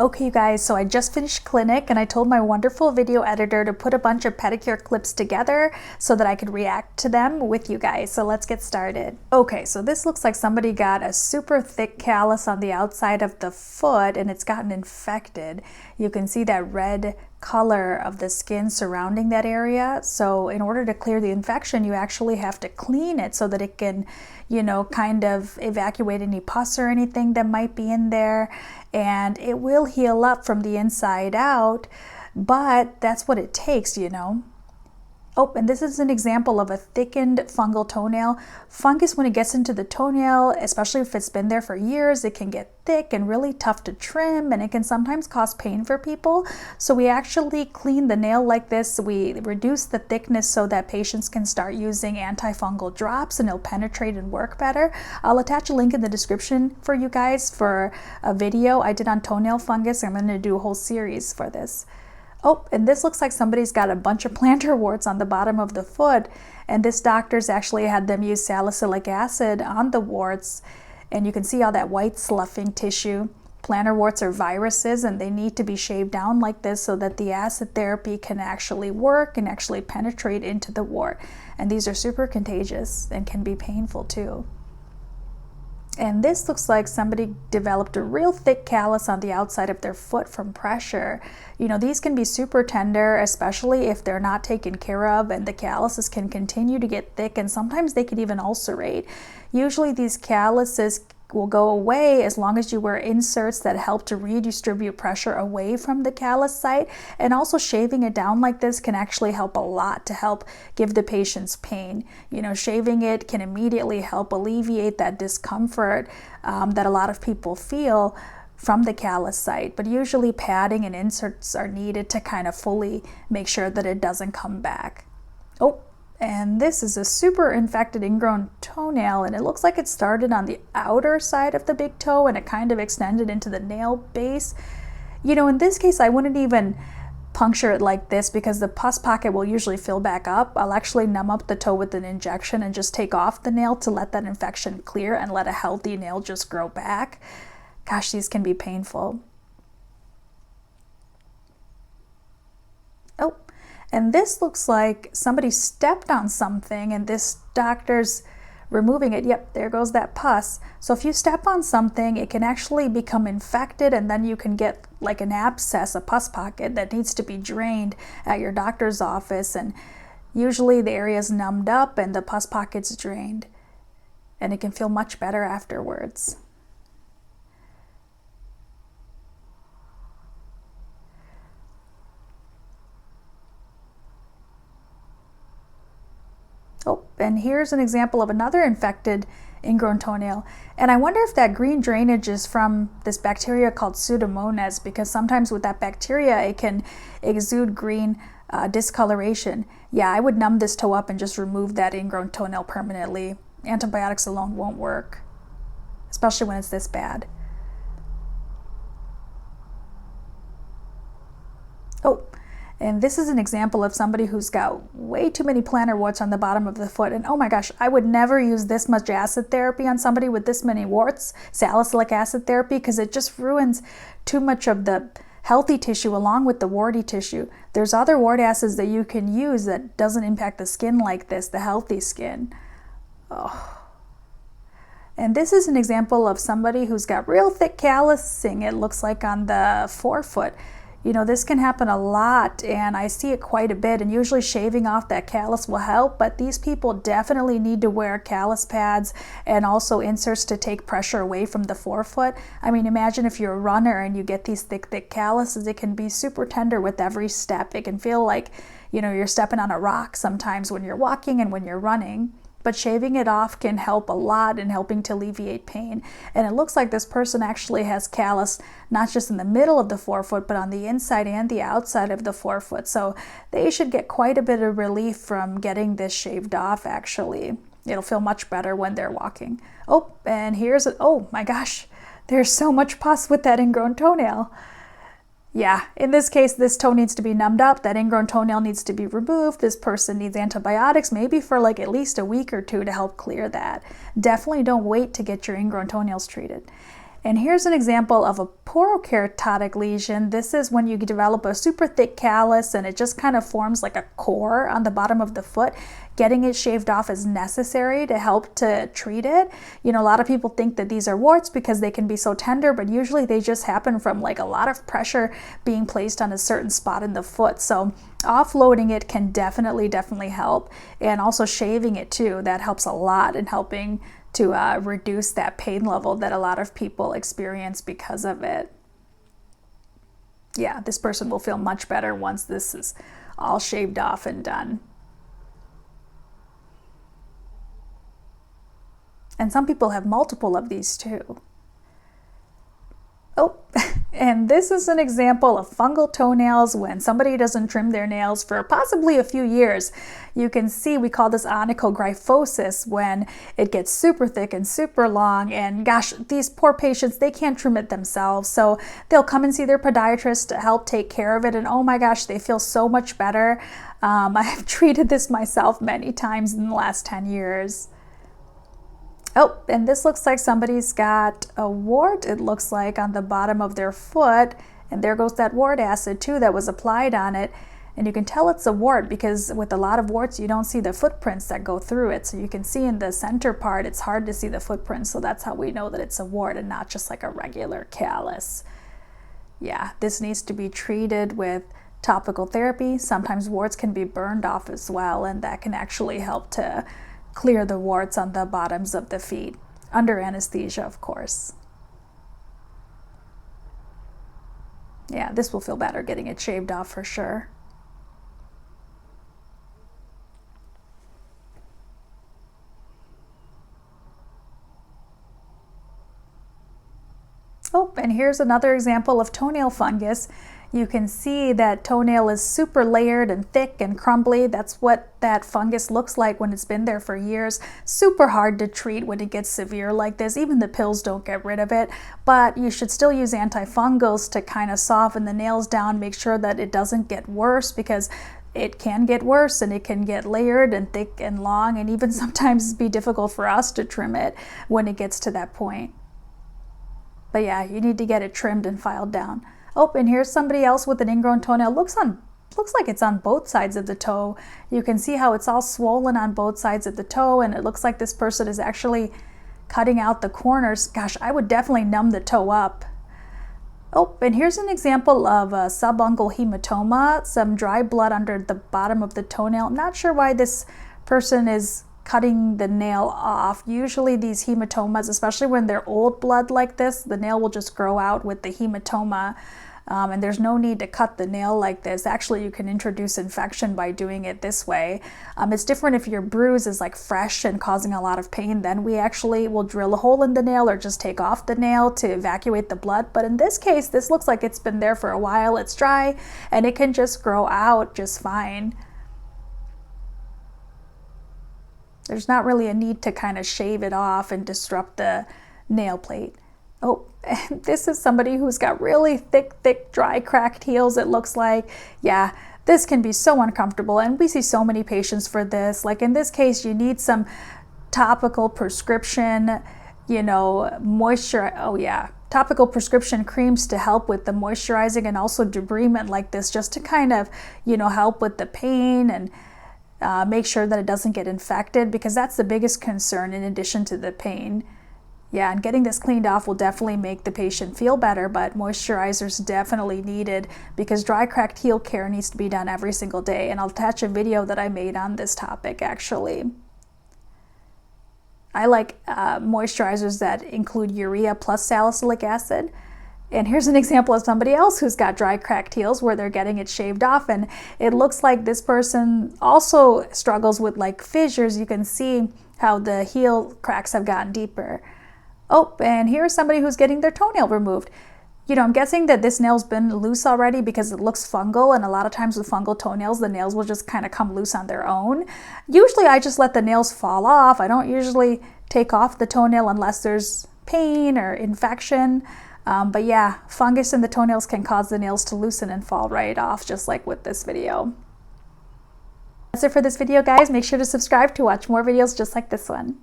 Okay, you guys, so I just finished clinic and I told my wonderful video editor to put a bunch of pedicure clips together so that I could react to them with you guys. So let's get started. Okay, so this looks like somebody got a super thick callus on the outside of the foot and it's gotten infected. You can see that red color of the skin surrounding that area. So in order to clear the infection, you actually have to clean it so that it can, kind of evacuate any pus or anything that might be in there. And it will heal up from the inside out, but that's what it takes, Oh, and this is an example of a thickened fungal toenail. Fungus, when it gets into the toenail, especially if it's been there for years, it can get thick and really tough to trim, and it can sometimes cause pain for people. So we actually clean the nail like this. We reduce the thickness so that patients can start using antifungal drops and it'll penetrate and work better. I'll attach a link in the description for you guys for a video I did on toenail fungus. I'm going to do a whole series for this. Oh, and this looks like somebody's got a bunch of plantar warts on the bottom of the foot, and this doctor's actually had them use salicylic acid on the warts, and you can see all that white sloughing tissue. Plantar warts are viruses and they need to be shaved down like this so that the acid therapy can actually work and actually penetrate into the wart. And these are super contagious and can be painful too. And this looks like somebody developed a real thick callus on the outside of their foot from pressure. These can be super tender, especially if they're not taken care of, and the calluses can continue to get thick and sometimes they can even ulcerate. Usually these calluses will go away as long as you wear inserts that help to redistribute pressure away from the callus site. And also shaving it down like this can actually help a lot to help give the patients pain. Shaving it can immediately help alleviate that discomfort that a lot of people feel from the callus site. But usually padding and inserts are needed to kind of fully make sure that it doesn't come back. Oh, and this is a super infected ingrown toenail, and it looks like it started on the outer side of the big toe and it kind of extended into the nail base. In this case, I wouldn't even puncture it like this because the pus pocket will usually fill back up. I'll actually numb up the toe with an injection and just take off the nail to let that infection clear and let a healthy nail just grow back. Gosh, these can be painful. Oh. And this looks like somebody stepped on something and this doctor's removing it. Yep, there goes that pus. So if you step on something, it can actually become infected and then you can get like an abscess, a pus pocket that needs to be drained at your doctor's office. And usually the area is numbed up and the pus pocket's drained. And it can feel much better afterwards. Oh, and here's an example of another infected ingrown toenail. And I wonder if that green drainage is from this bacteria called Pseudomonas, because sometimes with that bacteria, it can exude green discoloration. Yeah, I would numb this toe up and just remove that ingrown toenail permanently. Antibiotics alone won't work, especially when it's this bad. Oh. And this is an example of somebody who's got way too many plantar warts on the bottom of the foot. And oh my gosh, I would never use this much acid therapy on somebody with this many warts, salicylic acid therapy, because it just ruins too much of the healthy tissue along with the warty tissue. There's other wart acids that you can use that doesn't impact the skin like this, the healthy skin. Oh. And this is an example of somebody who's got real thick callusing, it looks like, on the forefoot. This can happen a lot and I see it quite a bit, and usually shaving off that callus will help, but these people definitely need to wear callus pads and also inserts to take pressure away from the forefoot. I mean, imagine if you're a runner and you get these thick calluses, it can be super tender with every step. It can feel like, you're stepping on a rock sometimes when you're walking and when you're running. But shaving it off can help a lot in helping to alleviate pain. And it looks like this person actually has callus not just in the middle of the forefoot, but on the inside and the outside of the forefoot. So they should get quite a bit of relief from getting this shaved off, actually. It'll feel much better when they're walking. Oh, and oh my gosh, there's so much pus with that ingrown toenail. Yeah, in this case, this toe needs to be numbed up. That ingrown toenail needs to be removed. This person needs antibiotics, maybe for like at least a week or two to help clear that. Definitely don't wait to get your ingrown toenails treated. And here's an example of a porokeratotic lesion. This is when you develop a super thick callus and it just kind of forms like a core on the bottom of the foot. Getting it shaved off is necessary to help to treat it. You know, a lot of people think that these are warts because they can be so tender, but usually they just happen from like a lot of pressure being placed on a certain spot in the foot. So offloading it can definitely help, and also shaving it too. That helps a lot in helping to reduce that pain level that a lot of people experience because of it. Yeah, this person will feel much better once this is all shaved off and done. And some people have multiple of these too. Oh, and this is an example of fungal toenails when somebody doesn't trim their nails for possibly a few years. You can see we call this onychogryphosis when it gets super thick and super long, and gosh, these poor patients, they can't trim it themselves. So they'll come and see their podiatrist to help take care of it, and oh my gosh, they feel so much better. I've treated this myself many times in the last 10 years. Oh, and this looks like somebody's got a wart, it looks like, on the bottom of their foot. And there goes that wart acid too that was applied on it. And you can tell it's a wart because with a lot of warts, you don't see the footprints that go through it. So you can see in the center part, it's hard to see the footprints. So that's how we know that it's a wart and not just like a regular callus. Yeah, this needs to be treated with topical therapy. Sometimes warts can be burned off as well, and that can actually help to clear the warts on the bottoms of the feet, under anesthesia, of course. Yeah, this will feel better getting it shaved off for sure. Oh, and here's another example of toenail fungus. You can see that toenail is super layered and thick and crumbly. That's what that fungus looks like when it's been there for years. Super hard to treat when it gets severe like this. Even the pills don't get rid of it, but you should still use antifungals to kind of soften the nails down, make sure that it doesn't get worse, because it can get worse and it can get layered and thick and long, and even sometimes be difficult for us to trim it when it gets to that point. But yeah, you need to get it trimmed and filed down. Oh, and here's somebody else with an ingrown toenail. Looks like it's on both sides of the toe. You can see how it's all swollen on both sides of the toe, and it looks like this person is actually cutting out the corners. Gosh, I would definitely numb the toe up. Oh, and here's an example of a subungual hematoma, some dry blood under the bottom of the toenail. I'm not sure why this person is cutting the nail off. Usually these hematomas, especially when they're old blood like this, the nail will just grow out with the hematoma, and there's no need to cut the nail like this. Actually, you can introduce infection by doing it this way. It's different if your bruise is like fresh and causing a lot of pain, then we actually will drill a hole in the nail or just take off the nail to evacuate the blood. But in this case, this looks like it's been there for a while, it's dry, and it can just grow out just fine. There's not really a need to kind of shave it off and disrupt the nail plate. Oh, and this is somebody who's got really thick, dry, cracked heels, it looks like. Yeah, this can be so uncomfortable, and we see so many patients for this. Like in this case, you need some topical prescription, you know, topical prescription creams to help with the moisturizing, and also debridement like this, just to kind of, you know, help with the pain and make sure that it doesn't get infected, because that's the biggest concern in addition to the pain. Yeah, and getting this cleaned off will definitely make the patient feel better, but moisturizer's definitely needed because dry, cracked heel care needs to be done every single day. And I'll attach a video that I made on this topic actually. I like moisturizers that include urea plus salicylic acid. And here's an example of somebody else who's got dry, cracked heels where they're getting it shaved off, and it looks like this person also struggles with like fissures. You can see how the heel cracks have gotten deeper. Oh, and here's somebody who's getting their toenail removed. You know, I'm guessing that this nail's been loose already because it looks fungal, and a lot of times with fungal toenails, the nails will just kind of come loose on their own. Usually I just let the nails fall off. I don't usually take off the toenail unless there's pain or infection. But yeah, fungus in the toenails can cause the nails to loosen and fall right off, just like with this video. That's it for this video, guys. Make sure to subscribe to watch more videos just like this one.